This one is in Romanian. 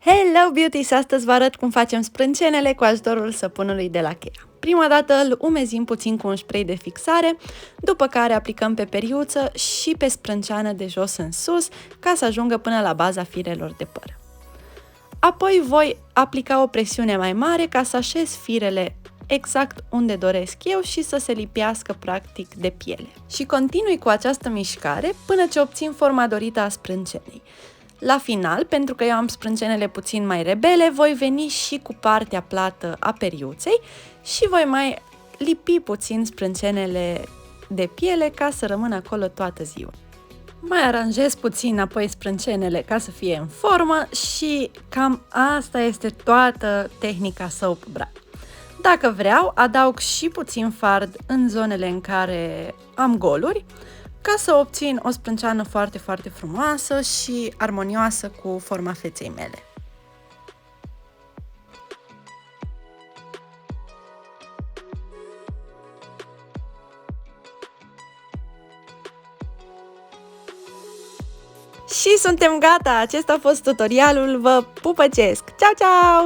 Hello Beauties! Astăzi vă arăt cum facem sprâncenele cu ajutorul săpunului de la Kea. Prima dată îl umezim puțin cu un spray de fixare, după care aplicăm pe periuță și pe sprânceană de jos în sus, ca să ajungă până la baza firelor de păr. Apoi voi aplica o presiune mai mare ca să așez firele exact unde doresc eu și să se lipească practic de piele. Și continui cu această mișcare până ce obțin forma dorită a sprâncenei. La final, pentru că eu am sprâncenele puțin mai rebele, voi veni și cu partea plată a periuței și voi mai lipi puțin sprâncenele de piele ca să rămână acolo toată ziua. Mai aranjez puțin apoi sprâncenele ca să fie în formă și cam asta este toată tehnica Soap Bra. Dacă vreau, adaug și puțin fard în zonele în care am goluri, ca să obțin o sprânceană foarte, foarte frumoasă și armonioasă cu forma feței mele. Și suntem gata! Acesta a fost tutorialul, vă pupăcesc! Ceau, ceau!